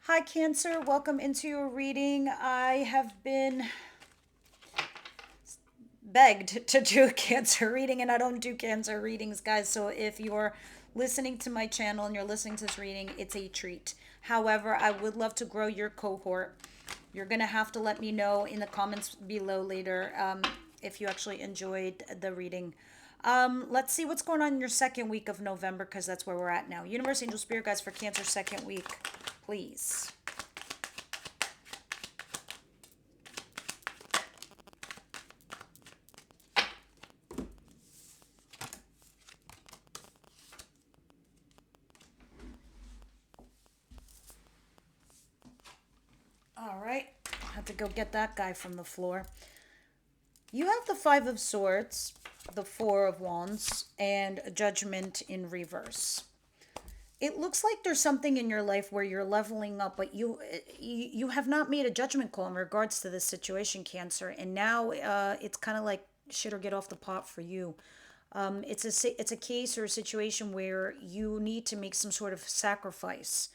Hi, Cancer. Welcome into your reading. I have been begged to do a Cancer reading, and I don't do Cancer readings, guys. So if you're listening to my channel and you're listening to this reading, it's a treat. However, I would love to grow your cohort. You're going to have to let me know in the comments below later if you actually enjoyed the reading. Let's see what's going on in your second week of November, because that's where we're at now. Universe, Angel, Spirit Guides for Cancer second week, please. All right, I have to go get that guy from the floor. You have the Five of Swords, the Four of Wands, and Judgment in reverse. It looks like there's something in your life where you're leveling up, but you have not made a judgment call in regards to this situation, Cancer, and now it's kind of like shit or get off the pot for you. It's a case or a situation where you need to make some sort of sacrifice,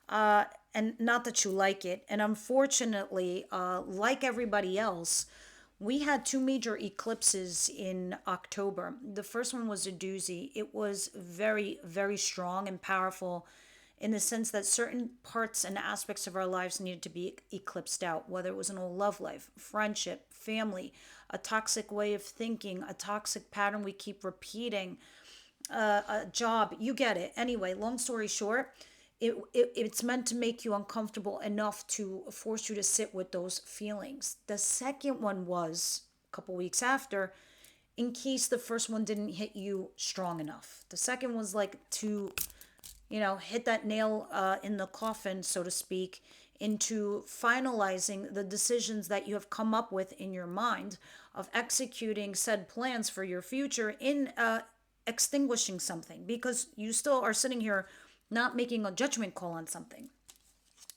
and not that you like it. And unfortunately, like everybody else, we had two major eclipses in October. The first one was a doozy. It was very, very strong and powerful in the sense that certain parts and aspects of our lives needed to be eclipsed out, whether it was an old love life, friendship, family, a toxic way of thinking, a toxic pattern we keep repeating, a job. You get it. Anyway, long story short, it's meant to make you uncomfortable enough to force you to sit with those feelings. The second one was a couple weeks after, in case the first one didn't hit you strong enough. The second was like to, hit that nail in the coffin, so to speak, into finalizing the decisions that you have come up with in your mind of executing said plans for your future in extinguishing something, because you still are sitting here not making a judgment call on something.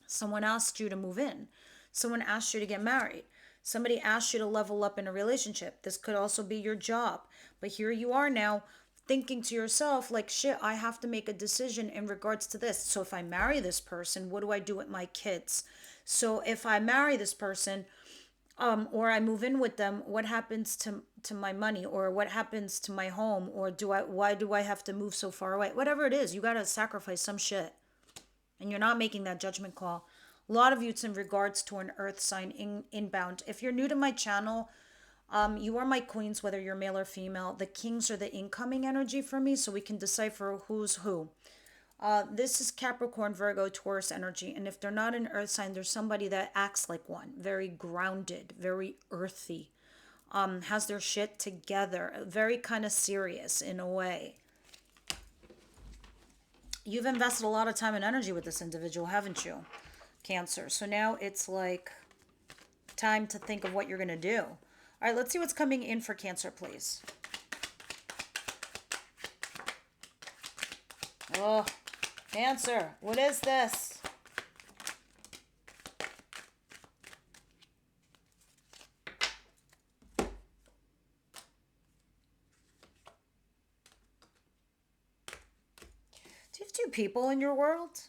Someone asked you to move in. Someone asked you to get married. Somebody asked you to level up in a relationship. This could also be your job. But here you are now thinking to yourself, like, shit, I have to make a decision in regards to this. So if I marry this person, what do I do with my kids? So if I marry this person, or I move in with them, what happens to my money, or what happens to my home, or why do I have to move so far away? Whatever it is, you got to sacrifice some shit, and you're not making that judgment call. A lot of you, it's in regards to an earth sign inbound. If you're new to my channel, you are my queens, whether you're male or female. The kings are the incoming energy for me, so we can decipher who's who. This is Capricorn, Virgo, Taurus energy. And if they're not an earth sign, there's somebody that acts like one. Very grounded, very earthy. Has their shit together. Very kind of serious in a way. You've invested a lot of time and energy with this individual, haven't you, Cancer? So now it's like time to think of what you're going to do. All right, let's see what's coming in for Cancer, please. Oh, Cancer, what is this? Do you have two people in your world?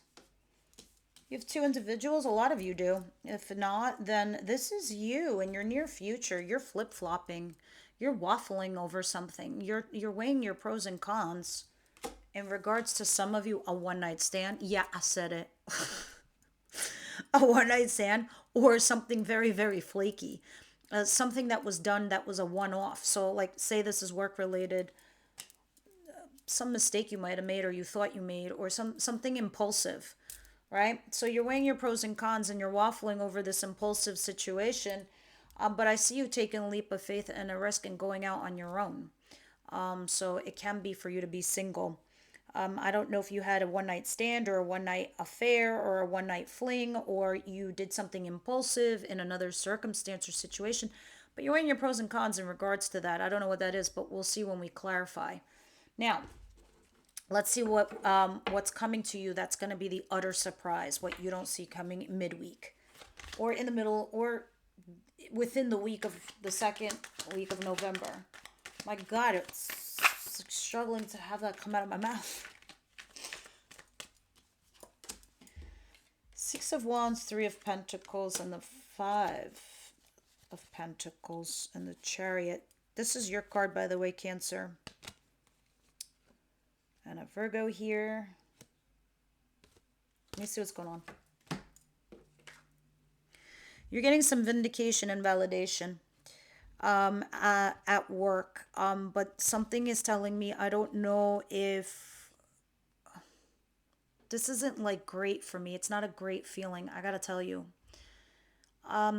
You have two individuals? A lot of you do. If not, then this is you in your near future. You're flip-flopping. You're waffling over something. You're weighing your pros and cons. In regards to some of you, a one-night stand. Yeah, I said it. A one-night stand, or something very, very flaky. Something that was done that was a one-off. So, like, say this is work-related, some mistake you might have made or you thought you made, or something impulsive, right? So you're weighing your pros and cons and you're waffling over this impulsive situation, but I see you taking a leap of faith and a risk and going out on your own. So it can be for you to be single. I don't know if you had a one night stand or a one night affair or a one night fling, or you did something impulsive in another circumstance or situation, but you're weighing your pros and cons in regards to that. I don't know what that is, but we'll see when we clarify. Now, let's see what's coming to you that's going to be the utter surprise, what you don't see coming midweek or in the middle or within the week of the second week of November. My God, it's struggling to have that come out of my mouth. Six Six of Wands, Three of Pentacles, and the Five of Pentacles and the Chariot. This is your card, by the way, Cancer. And a Virgo here. Let me see what's going on. You're getting some vindication and validation at work. But something is telling me, I don't know if this isn't like great for me. It's not a great feeling, I gotta tell you.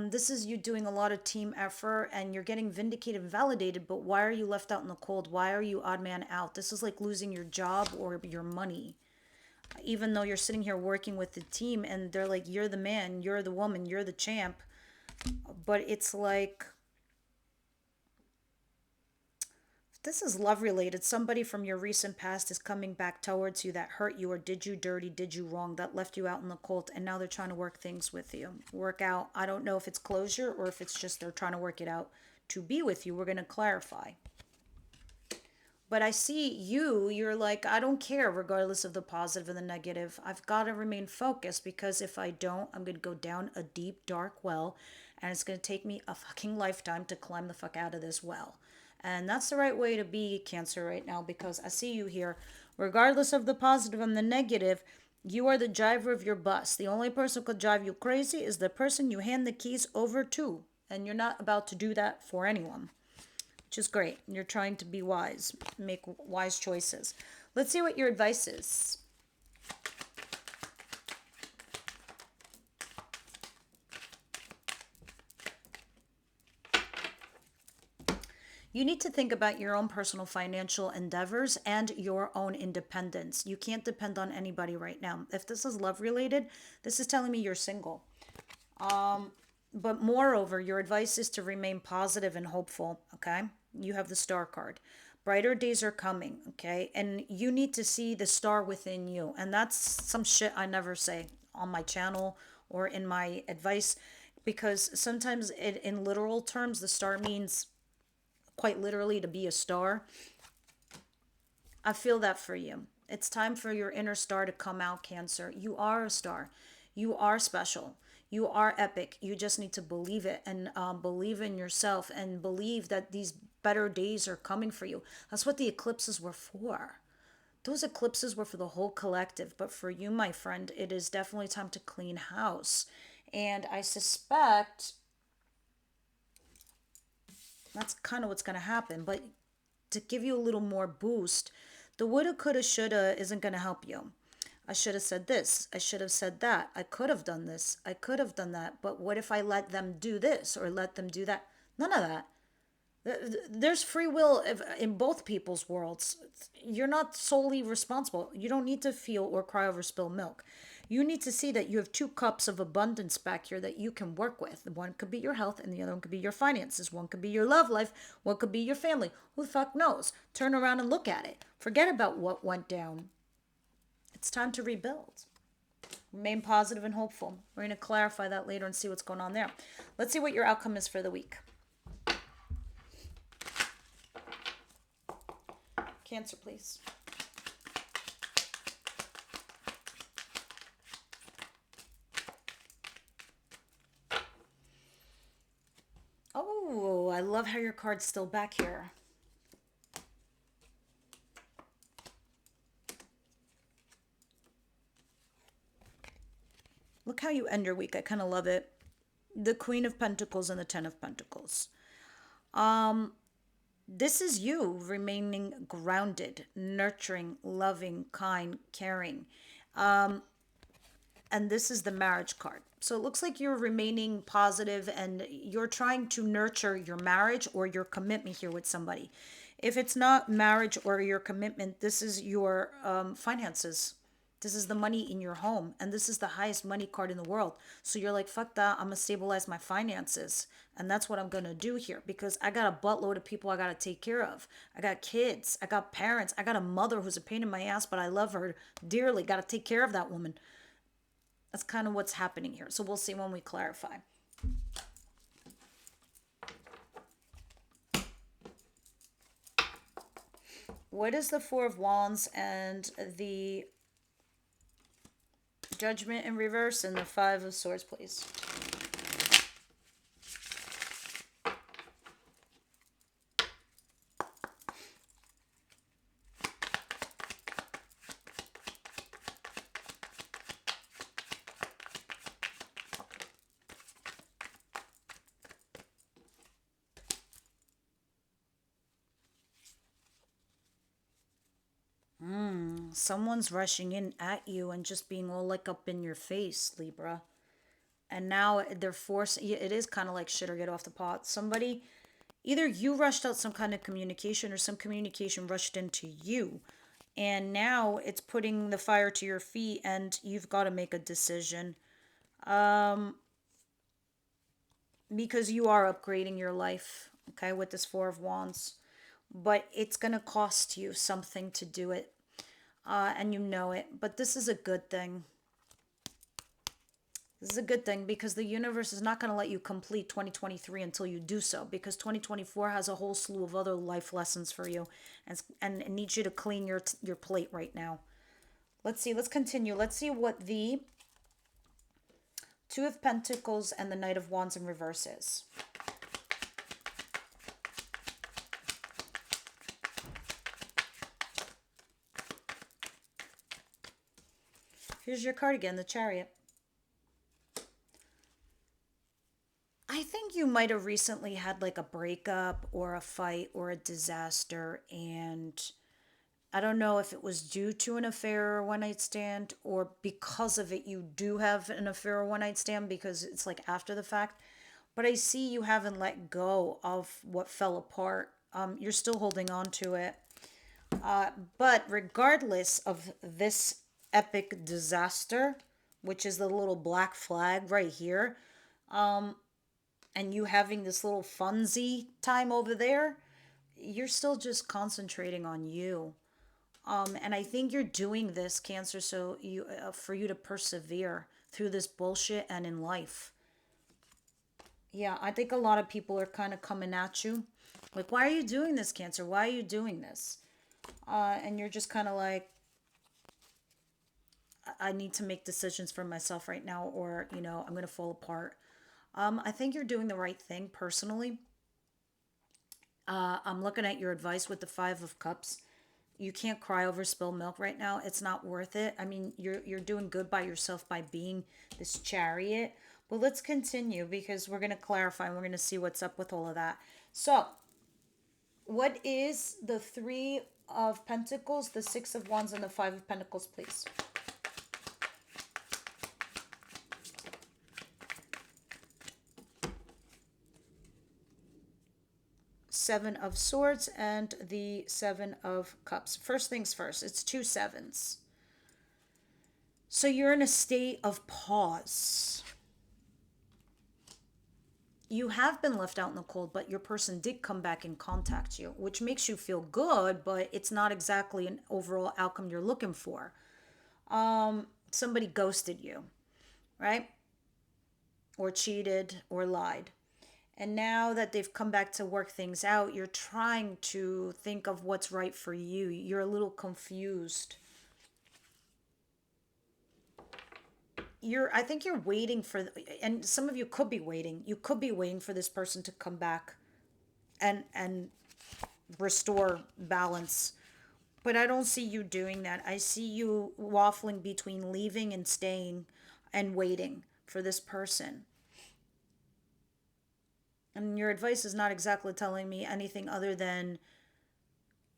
This is you doing a lot of team effort and you're getting vindicated and validated, but why are you left out in the cold? Why are you odd man out? This is like losing your job or your money. Even though you're sitting here working with the team and they're like, you're the man, you're the woman, you're the champ. But it's like, this is love related. Somebody from your recent past is coming back towards you that hurt you or did you dirty, did you wrong, that left you out in the cold, and now they're trying to work things with you. Work out. I don't know if it's closure or if it's just they're trying to work it out to be with you. We're going to clarify. But I see you're like, I don't care regardless of the positive and the negative. I've got to remain focused because if I don't, I'm going to go down a deep, dark well and it's going to take me a fucking lifetime to climb the fuck out of this well. And that's the right way to be, Cancer, right now, because I see you here. Regardless of the positive and the negative, you are the driver of your bus. The only person who could drive you crazy is the person you hand the keys over to. And you're not about to do that for anyone, which is great. You're trying to be wise, make wise choices. Let's see what your advice is. You need to think about your own personal financial endeavors and your own independence. You can't depend on anybody right now. If this is love related, this is telling me you're single. But moreover, your advice is to remain positive and hopeful, okay? You have the Star card. Brighter days are coming, okay? And you need to see the star within you. And that's some shit I never say on my channel or in my advice, because sometimes in literal terms, the star means quite literally to be a star. I feel that for you. It's time for your inner star to come out, Cancer. You are a star. You are special. You are epic. You just need to believe it and believe in yourself and believe that these better days are coming for you. That's what the eclipses were for. Those eclipses were for the whole collective. But for you, my friend, it is definitely time to clean house. And I suspect that's kind of what's going to happen. But to give you a little more boost, the woulda, coulda, shoulda isn't going to help you. I should have said this. I should have said that. I could have done this. I could have done that. But what if I let them do this or let them do that? None of that. There's free will in both people's worlds. You're not solely responsible. You don't need to feel or cry over spilled milk. You need to see that you have two cups of abundance back here that you can work with. One could be your health and the other one could be your finances. One could be your love life. One could be your family. Who the fuck knows? Turn around and look at it. Forget about what went down. It's time to rebuild. Remain positive and hopeful. We're going to clarify that later and see what's going on there. Let's see what your outcome is for the week. Cancer, please. Oh, I love how your card's still back here. Look how you end your week. I kind of love it. The Queen of Pentacles and the Ten of Pentacles. This is you remaining grounded, nurturing, loving, kind, caring. And this is the Marriage card. So it looks like you're remaining positive and you're trying to nurture your marriage or your commitment here with somebody. If it's not marriage or your commitment, this is your finances. This is the money in your home. And this is the highest money card in the world. So you're like, fuck that. I'm going to stabilize my finances. And that's what I'm going to do here. Because I got a buttload of people I got to take care of. I got kids. I got parents. I got a mother who's a pain in my ass, but I love her dearly. Got to take care of that woman. That's kind of what's happening here. So we'll see when we clarify. What is the Four of Wands and the Judgment in reverse, and the Five of Swords, please. Someone's rushing in at you and just being all like up in your face, Libra. And now they're forcing, it is kind of like shit or get off the pot. Somebody, either you rushed out some kind of communication or some communication rushed into you. And now it's putting the fire to your feet and you've got to make a decision. Because you are upgrading your life, okay, with this Four of Wands. But it's going to cost you something to do it. And you know it. But this is a good thing. This is a good thing because the universe is not going to let you complete 2023 until you do so, because 2024 has a whole slew of other life lessons for you, and it needs you to clean your plate right now. Let's see. Let's continue. Let's see what the Two of Pentacles and the Knight of Wands in reverse is. Here's your card again, the Chariot. I think you might have recently had like a breakup or a fight or a disaster, and I don't know if it was due to an affair or one night stand, or because of it you do have an affair or one night stand because it's like after the fact. But I see you haven't let go of what fell apart. You're still holding on to it. But regardless of this epic disaster, which is the little black flag right here, and you having this little funsy time over there, you're still just concentrating on you. And I think you're doing this, Cancer, so you for you to persevere through this bullshit and in life. Yeah, I think a lot of people are kind of coming at you. Like, why are you doing this, Cancer? Why are you doing this? And you're just kind of like, I need to make decisions for myself right now, or, I'm going to fall apart. I think you're doing the right thing personally. I'm looking at your advice with the Five of Cups. You can't cry over spilled milk right now. It's not worth it. I mean, you're doing good by yourself by being this Chariot. But let's continue because we're going to clarify and we're going to see what's up with all of that. So, what is the Three of Pentacles, the Six of Wands, and the Five of Pentacles, please? Seven of Swords and the Seven of Cups. First things first, it's two sevens. So you're in a state of pause. You have been left out in the cold, but your person did come back and contact you, which makes you feel good, but it's not exactly an overall outcome you're looking for. Somebody ghosted you, right? Or cheated or lied. And now that they've come back to work things out, you're trying to think of what's right for you. You're a little confused. I think you're waiting for, and some of you could be waiting. You could be waiting for this person to come back and restore balance. But I don't see you doing that. I see you waffling between leaving and staying and waiting for this person. And your advice is not exactly telling me anything other than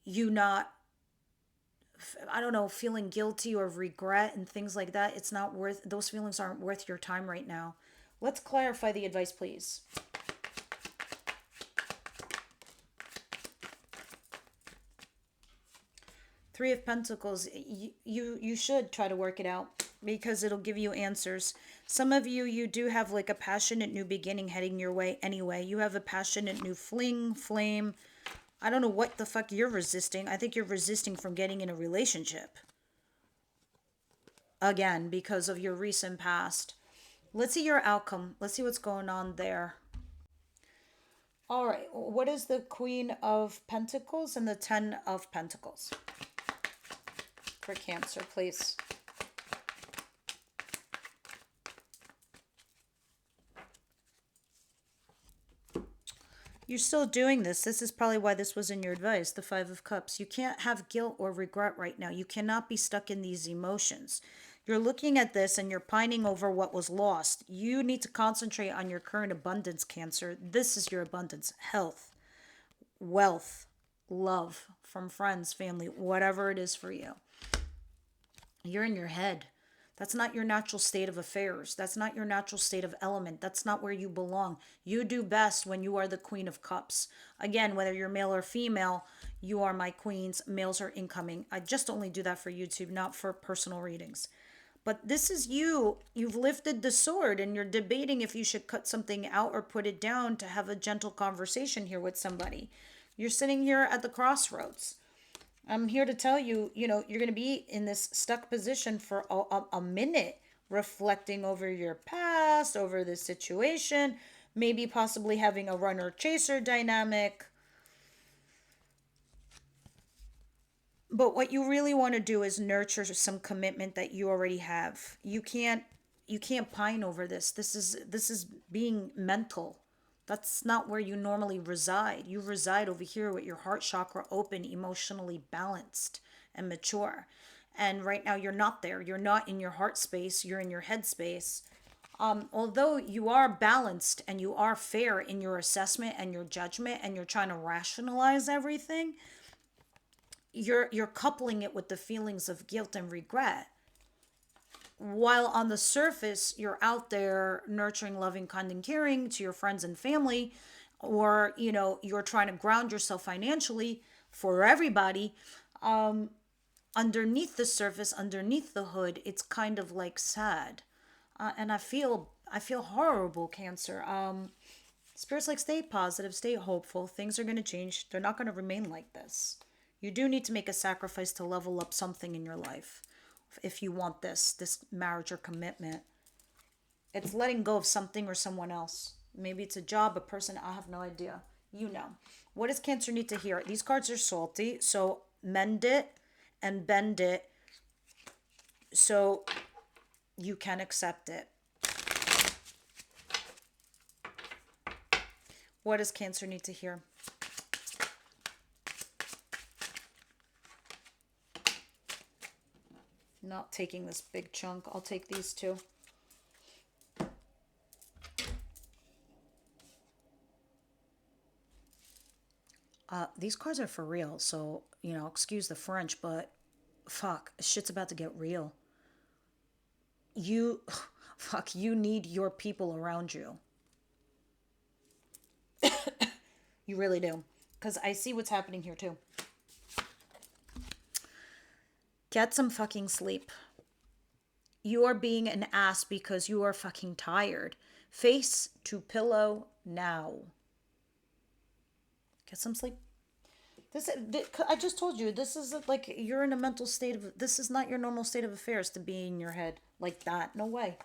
you not, I don't know, feeling guilty or regret and things like that. It's not worth, those feelings aren't worth your time right now. Let's clarify the advice, please. Three of Pentacles, you should try to work it out because it'll give you answers. Some of you do have like a passionate new beginning heading your way anyway. You have a passionate new flame. I don't know what the fuck you're resisting. I think you're resisting from getting in a relationship. Again, because of your recent past. Let's see your outcome. Let's see what's going on there. All right. What is the Queen of Pentacles and the Ten of Pentacles? For Cancer, please. You're still doing this. This is probably why this was in your advice, the Five of Cups. You can't have guilt or regret right now. You cannot be stuck in these emotions. You're looking at this and you're pining over what was lost. You need to concentrate on your current abundance, Cancer. This is your abundance: health, wealth, love from friends, family, whatever it is for you. You're in your head. That's not your natural state of affairs. That's not your natural state of element. That's not where you belong. You do best when you are the Queen of Cups. Again, whether you're male or female, you are my queens. Males are incoming. I just only do that for YouTube, not for personal readings. But this is you. You've lifted the sword and you're debating if you should cut something out or put it down to have a gentle conversation here with somebody. You're sitting here at the crossroads. I'm here to tell you, you're going to be in this stuck position for a minute, reflecting over your past, over this situation, maybe possibly having a runner chaser dynamic. But what you really want to do is nurture some commitment that you already have. You can't pine over this. This is being mental. That's not where you normally reside. You reside over here with your heart chakra open, emotionally balanced and mature. And right now you're not there. You're not in your heart space, you're in your head space. Although you are balanced and you are fair in your assessment and your judgment and you're trying to rationalize everything, you're coupling it with the feelings of guilt and regret, while on the surface you're out there nurturing, loving, kind, and caring to your friends and family, or you're trying to ground yourself financially for everybody. Underneath the surface, underneath the hood, it's kind of like sad. And I feel horrible, Cancer. Spirit's like, stay positive, stay hopeful. Things are going to change. They're not going to remain like this. You do need to make a sacrifice to level up something in your life if you want this marriage or commitment. It's letting go of something or someone else. Maybe it's a job, a person, I have no idea. What does Cancer need to hear? These cards are salty, so mend it and bend it so you can accept it. What does Cancer need to hear? Not taking this big chunk. I'll take these two. These cards are for real, so, excuse the French, but fuck, shit's about to get real. You, fuck, you need your people around you. You really do. Because I see what's happening here, too. Get some fucking sleep. You are being an ass because you are fucking tired. Face to pillow now. Get some sleep. I just told you, this is like you're in a mental state of, this is not your normal state of affairs to be in your head like that. No way.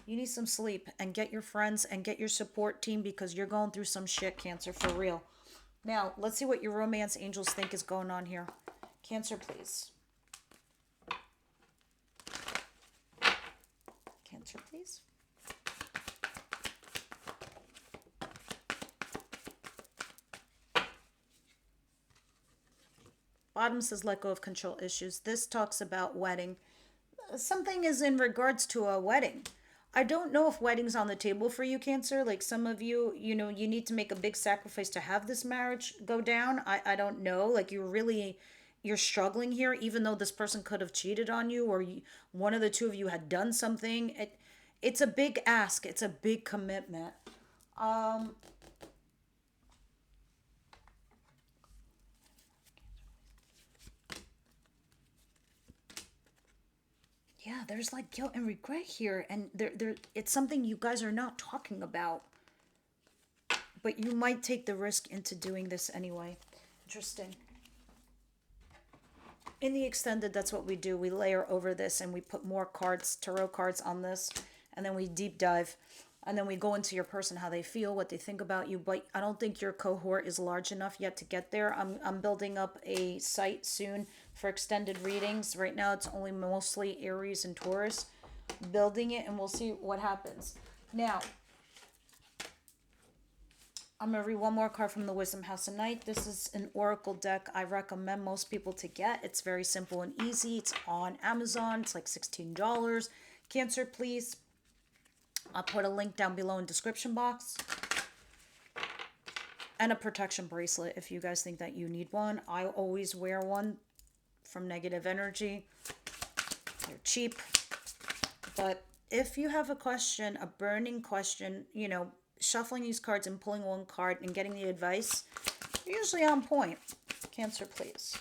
You need some sleep and get your friends and get your support team because you're going through some shit, Cancer, for real. Now, let's see what your romance angels think is going on here. Cancer, please. Cancer, please. Bottom says let go of control issues. This talks about wedding. Something is in regards to a wedding. I don't know if wedding's on the table for you, Cancer. Like some of you, you need to make a big sacrifice to have this marriage go down. I don't know. Like you're struggling here, even though this person could have cheated on you, or one of the two of you had done something. It's a big ask. It's a big commitment. Yeah, there's like guilt and regret here, and it's something you guys are not talking about. But you might take the risk into doing this anyway. Interesting. In the extended, that's what we do. We layer over this and we put more cards, tarot cards on this, and then we deep dive. And then we go into your person, how they feel, what they think about you. But I don't think your cohort is large enough yet to get there. I'm building up a site soon for extended readings. Right now it's only mostly Aries and Taurus. Building it and we'll see what happens. Now, I'm going to read one more card from the Wisdom House tonight. This is an oracle deck I recommend most people to get. It's very simple and easy. It's on Amazon. It's like $16. Cancer, please. I'll put a link down below in the description box. And a protection bracelet if you guys think that you need one. I always wear one from negative energy. They're cheap. But if you have a question, a burning question, you know, shuffling these cards and pulling one card and getting the advice, you're usually on point. Cancer, please.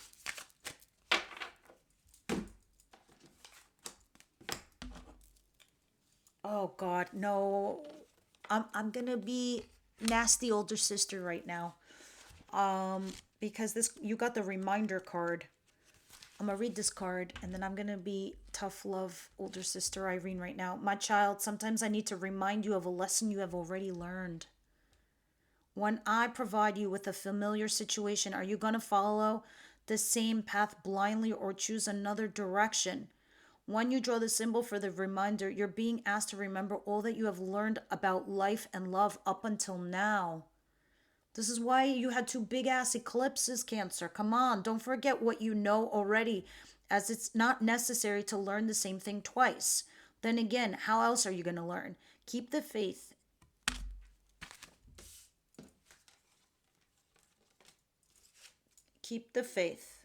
Oh God, no. I'm gonna be nasty older sister right now. Because this, you got the reminder card. I'm gonna read this card and then I'm gonna be tough love older sister Irene right now. My child, sometimes I need to remind you of a lesson you have already learned. When I provide you with a familiar situation, are you gonna follow the same path blindly or choose another direction? When you draw the symbol for the reminder, you're being asked to remember all that you have learned about life and love up until now. This is why you had two big ass eclipses, Cancer. Come on, don't forget what you know already, as it's not necessary to learn the same thing twice. Then again, how else are you going to learn? Keep the faith. Keep the faith.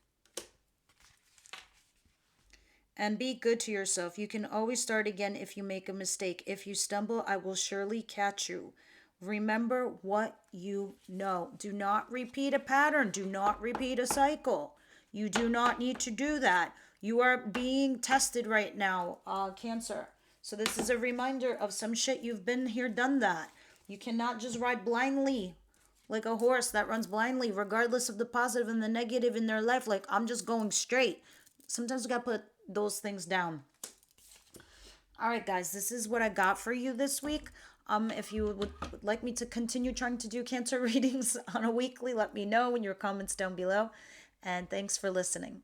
And be good to yourself. You can always start again if you make a mistake. If you stumble, I will surely catch you. Remember what you know. Do not repeat a pattern. Do not repeat a cycle. You do not need to do that. You are being tested right now, Cancer. So this is a reminder of some shit you've been here, done that. You cannot just ride blindly like a horse that runs blindly, regardless of the positive and the negative in their life. Like, I'm just going straight. Sometimes we got to put those things down. All right, guys, this is what I got for you this week. If you would like me to continue trying to do Cancer readings on a weekly, let me know in your comments down below. And thanks for listening.